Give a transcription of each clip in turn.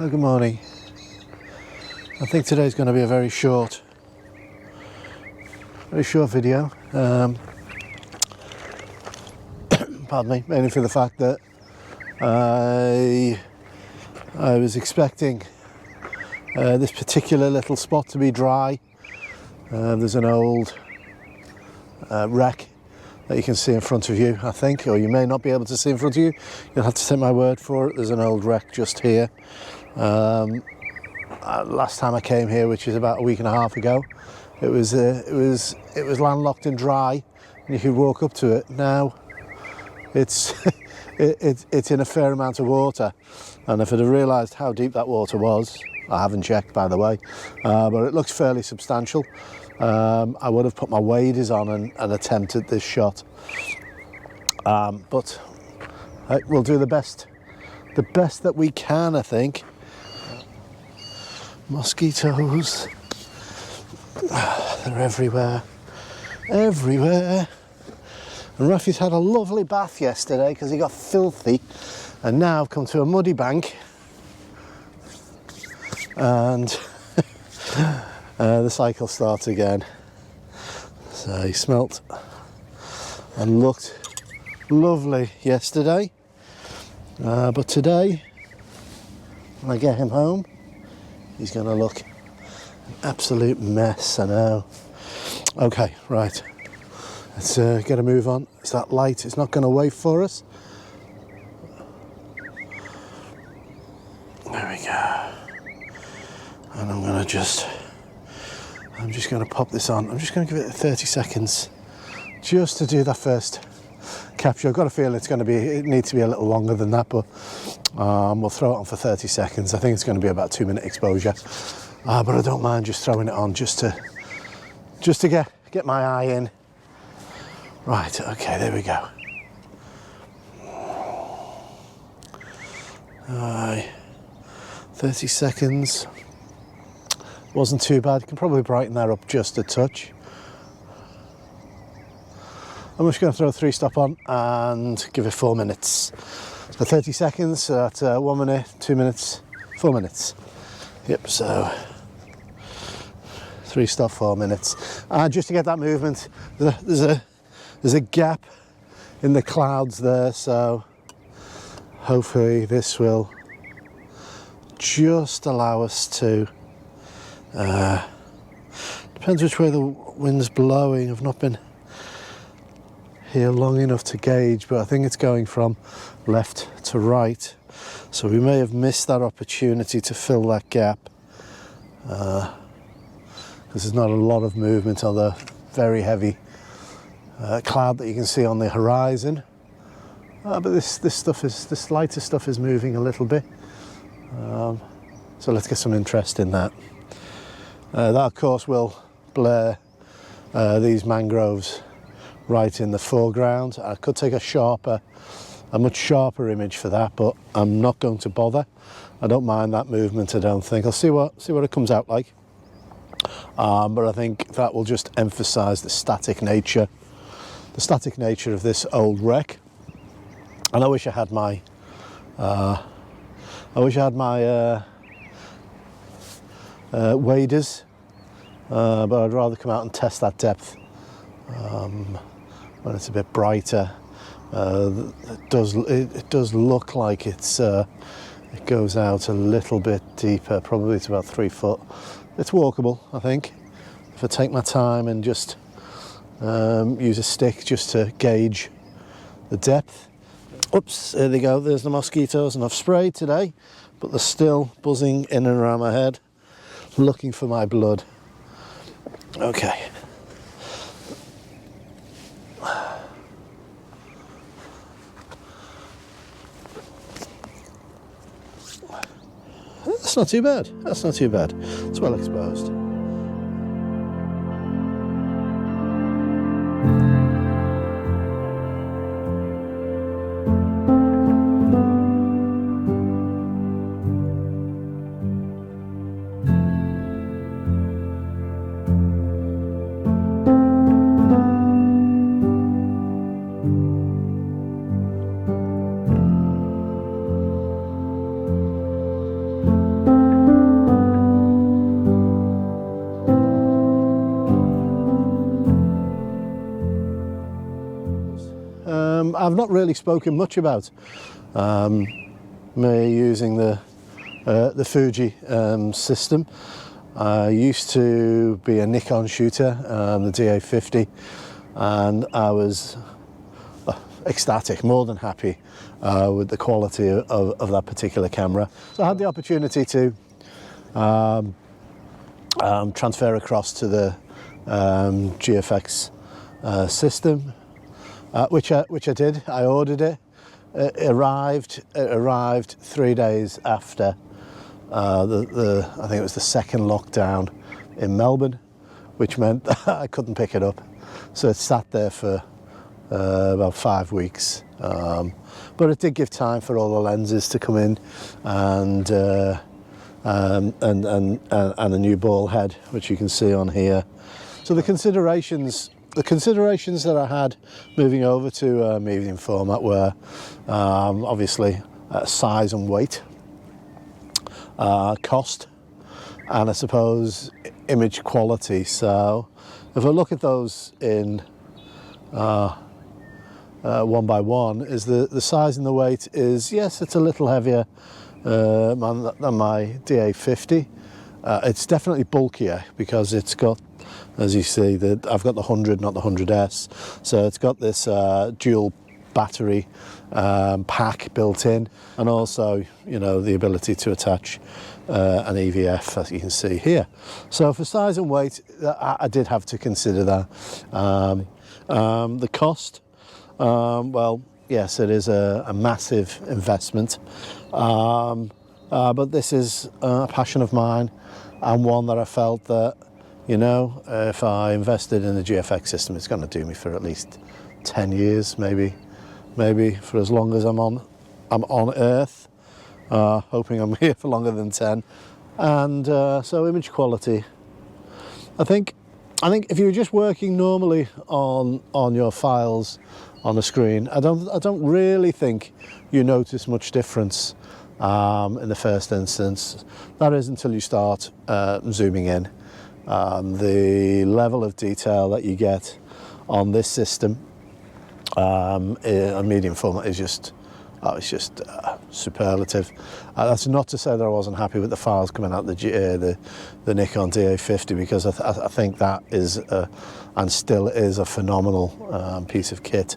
Oh, good morning. I think today's going to be a very short video. Pardon me, mainly for the fact that I was expecting this particular little spot to be dry. There's an old wreck that you can see in front of you, I think, or you may not be able to see in front of you. You'll have to take my word for it. There's an old wreck just here. Last time I came here, which is about a week and a half ago, it was landlocked and dry, and you could walk up to it. Now it's it's in a fair amount of water, and if I'd have realised how deep that water was, I haven't checked, by the way, but it looks fairly substantial. I would have put my waders on and attempted this shot, but we'll do the best that we can, I think. Mosquitoes, they're everywhere. And Ruffy's had a lovely bath yesterday because he got filthy, and now I've come to a muddy bank, and the cycle starts again. So he smelt and looked lovely yesterday, but today, when I get him home, he's going to look an absolute mess, I know. Okay, right, let's get a move on. It's that light, it's not going to wait for us. There we go. And I'm just going to pop this on. I'm just going to give it 30 seconds just to do that first capture. I've got a feeling it needs to be a little longer than that, but we'll throw it on for 30 seconds. I think it's going to be about 2-minute exposure, but I don't mind just throwing it on just to get my eye in. Right, okay, there we go. 30 seconds. Wasn't too bad. You can probably brighten that up just a touch. I'm just going to throw a 3-stop on and give it 4 minutes. So 30 seconds, so that's 1 minute, 2 minutes, 4 minutes. Yep, so 3-stop, 4 minutes. And just to get that movement, there's a gap in the clouds there, so hopefully this will just allow us to, depends which way the wind's blowing. I've not been here long enough to gauge, but I think it's going from left to right, so we may have missed that opportunity to fill that gap, because there's not a lot of movement on the very heavy cloud that you can see on the horizon, but this lighter stuff is moving a little bit, so let's get some interest in that. That of course will blur these mangroves right in the foreground. I could take a much sharper image for that, but I'm not going to bother. I don't mind that movement, I don't think. I'll see what it comes out like, but I think that will just emphasize the static nature of this old wreck. And I wish I had my waders, but I'd rather come out and test that depth when it's a bit brighter. It does look like it goes out a little bit deeper, probably to about 3 foot. It's walkable, I think, if I take my time and just use a stick just to gauge the depth. Oops, there they go, there's the mosquitoes, and I've sprayed today, but they're still buzzing in and around my head, looking for my blood. Okay. That's not too bad. That's not too bad. It's well exposed. I've not really spoken much about me using the Fuji system. I used to be a Nikon shooter, the DA50, and I was ecstatic, more than happy with the quality of that particular camera. So I had the opportunity to transfer across to the GFX system, which I did. I ordered it. It arrived 3 days after I think it was the second lockdown in Melbourne, which meant that I couldn't pick it up. So it sat there for about 5 weeks. But it did give time for all the lenses to come in, and a new ball head, which you can see on here. So the considerations that I had moving over to medium format were obviously size and weight, cost, and I suppose image quality. So if I look at those in one by one, is the size and the weight is, yes, it's a little heavier than my DA50. It's definitely bulkier because it's got, as you see, I've got the 100, not the 100S. So it's got this dual battery pack built in, and also, you know, the ability to attach an EVF, as you can see here. So for size and weight, I did have to consider that. The cost, well, yes, it is a massive investment, but this is a passion of mine, and one that I felt that, you know, if I invested in the GFX system, it's going to do me for at least 10 years, maybe for as long as I'm on Earth. Hoping I'm here for longer than 10. And so image quality, I think if you were just working normally on your files on the screen, I don't really think you notice much difference in the first instance. That is until you start zooming in. The level of detail that you get on this system on medium format is just, it's just superlative. That's not to say that I wasn't happy with the files coming out the Nikon DA50, because I think that is and still is a phenomenal piece of kit.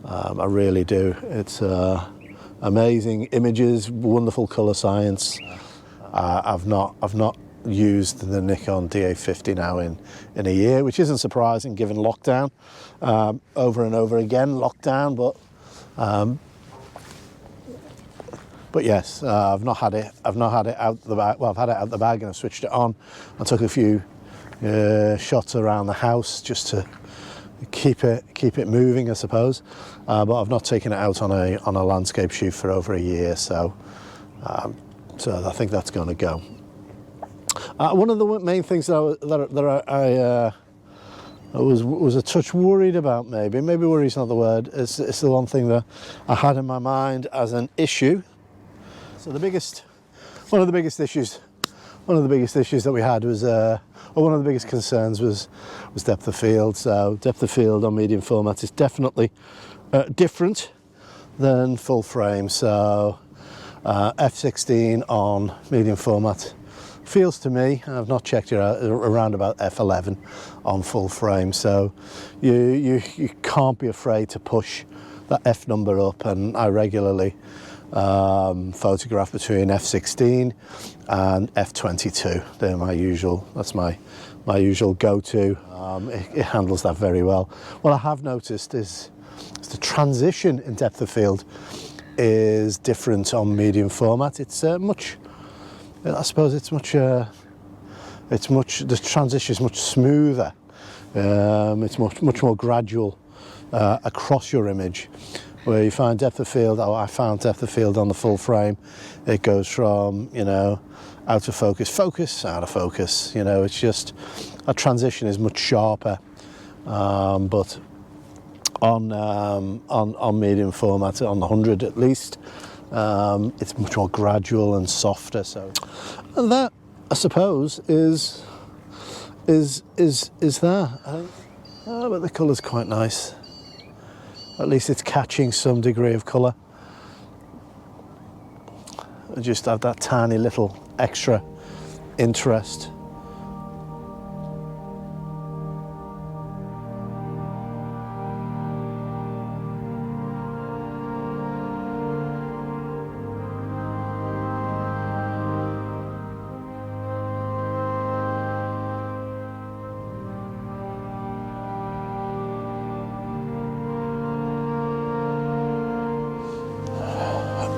I really do. It's amazing images, wonderful color science. I've not used the Nikon DA50 now in a year, which isn't surprising given lockdown, over and over again lockdown, but yes, I've not had it out the bag. Well, I've had it out the bag and I switched it on. I took a few shots around the house just to keep it moving, I suppose. But I've not taken it out on a landscape shoot for over a year, so I think that's going to go. One of the main things that I was a touch worried about, maybe worry's not the word. It's the one thing that I had in my mind as an issue. So one of the biggest issues that we had was, or one of the biggest concerns was depth of field. So depth of field on medium format is definitely different than full frame. So f16 on medium format feels to me, I've not checked it out, around about f11 on full frame. So you can't be afraid to push that f number up, and I regularly photograph between f16 and f22. They're that's my usual go-to. It handles that very well. What I have noticed is the transition in depth of field is different on medium format. It's much, I suppose the transition is much smoother. It's much more gradual across your image. Where you find depth of field, I found depth of field on the full frame. It goes from, you know, out of focus, focus, out of focus. You know, it's just, a transition is much sharper. But on medium format, on the 100 at least, it's much more gradual and softer. So, and that, I suppose, is that. But the colour's quite nice. At least it's catching some degree of colour. I just have that tiny little extra interest.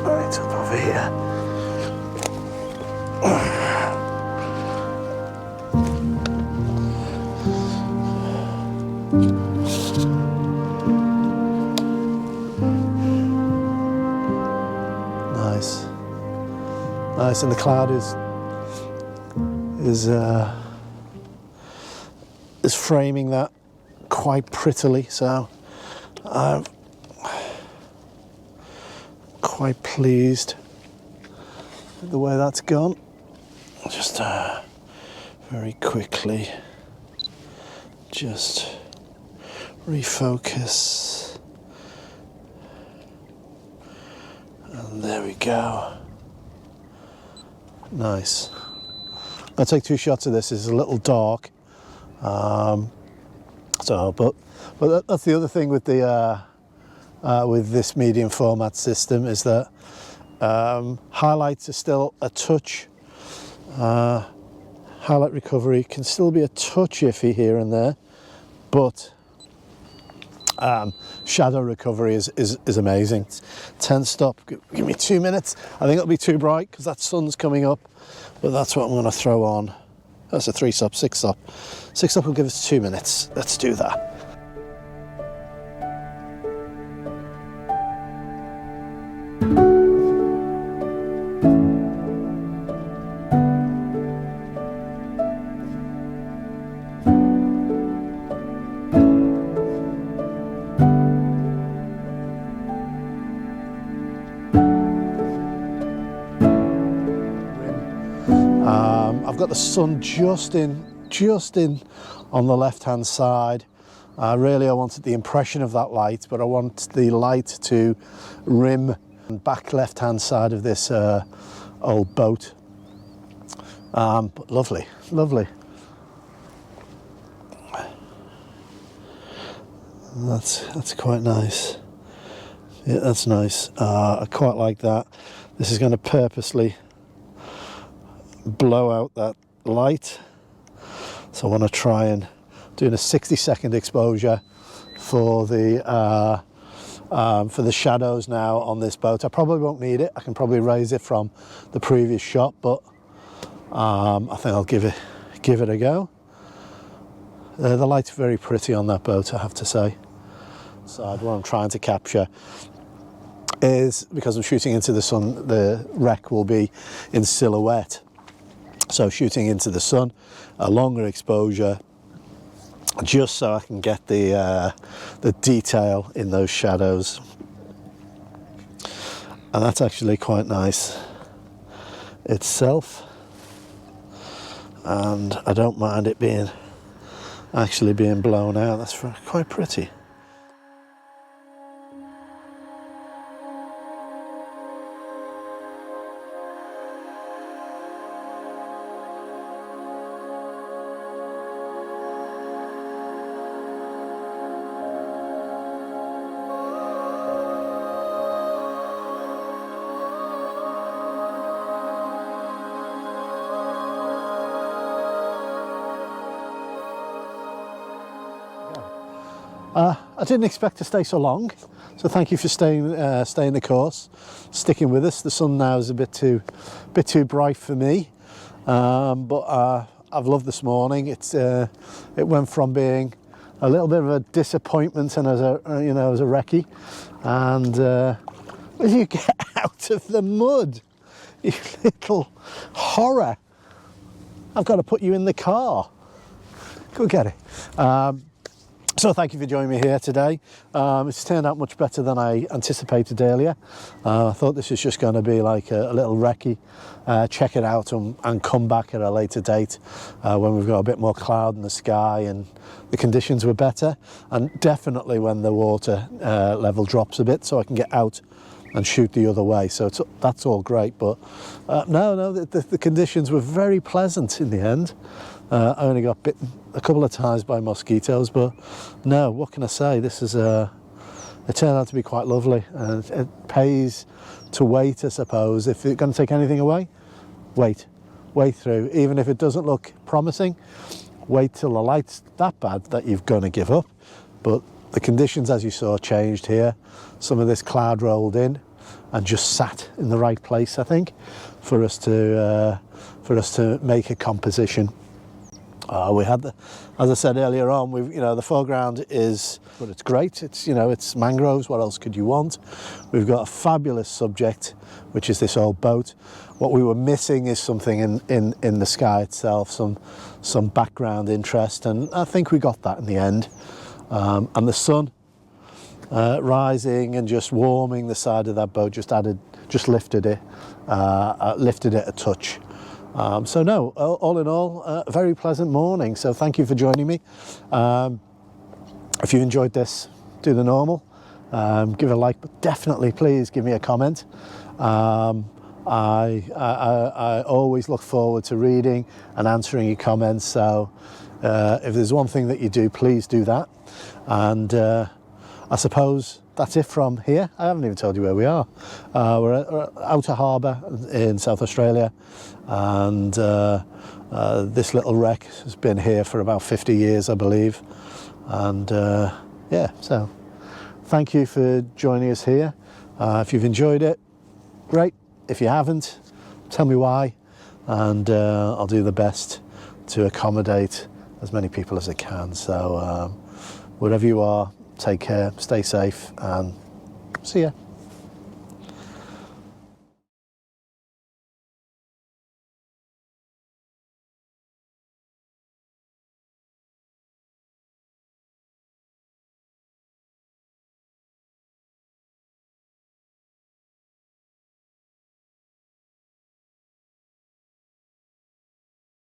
Right up over here. Nice, nice, and the cloud is framing that quite prettily. So I'm quite pleased with the way that's gone. Just very quickly, just refocus. And there we go. Nice. I'll take 2 shots of this. It's a little dark. But that's the other thing with the with this medium format system, is that highlights are still a touch. Highlight recovery can still be a touch iffy here and there, but shadow recovery is amazing. 10 stop, give me 2 minutes. I think it'll be too bright because that sun's coming up, but that's what I'm going to throw on. That's a 3 stop, 6 stop. 6 stop will give us 2 minutes. Let's do that. I've got the sun just in on the left hand side. Really I wanted the impression of that light, but I want the light to rim back left hand side of this old boat. But lovely, lovely. That's quite nice. Yeah, that's nice. I quite like that. This is going to purposely blow out that light, so I want to try and doing a 60-second exposure for the shadows now on this boat. I probably won't need it. I can probably raise it from the previous shot, but I think I'll give it a go. The light's very pretty on that boat, I have to say. So what I'm trying to capture is, because I'm shooting into the sun, the wreck will be in silhouette. So shooting into the sun, a longer exposure, just so I can get the detail in those shadows. And that's actually quite nice itself. And I don't mind it actually being blown out. That's quite pretty. I didn't expect to stay so long, so thank you for staying the course, sticking with us. The sun now is a bit too bright for me, but I've loved this morning. It went from being a little bit of a disappointment and as a recce, and as you get out of the mud, you little horror. I've got to put you in the car. Go get it. So thank you for joining me here today. It's turned out much better than I anticipated earlier. I thought this was just going to be like a little recce, check it out and come back at a later date when we've got a bit more cloud in the sky and the conditions were better, and definitely when the water level drops a bit so I can get out and shoot the other way. So that's all great, but the conditions were very pleasant in the end. I only got bitten a couple of times by mosquitoes, but no, what can I say? This is it turned out to be quite lovely, and it pays to wait, I suppose. If you're going to take anything away, wait through. Even if it doesn't look promising, wait till the light's that bad that you're going to give up. But the conditions, as you saw, changed here. Some of this cloud rolled in and just sat in the right place, I think, for us to make a composition. We had as I said earlier on, the foreground but it's great. It's mangroves. What else could you want? We've got a fabulous subject, which is this old boat. What we were missing is something in the sky itself, some background interest, and I think we got that in the end. And the sun rising and just warming the side of that boat just lifted it a touch. So no, all in all, a very pleasant morning. So thank you for joining me. If you enjoyed this, do the normal, give it a like, but definitely please give me a comment. I always look forward to reading and answering your comments. So if there's one thing that you do, please do that. And I suppose that's it from here. I haven't even told you where we are. We're at Outer Harbour in South Australia, and this little wreck has been here for about 50 years, I believe. And yeah, so thank you for joining us here. If you've enjoyed it, great. If you haven't, tell me why, and I'll do the best to accommodate as many people as I can. So wherever you are, take care, stay safe, and see ya.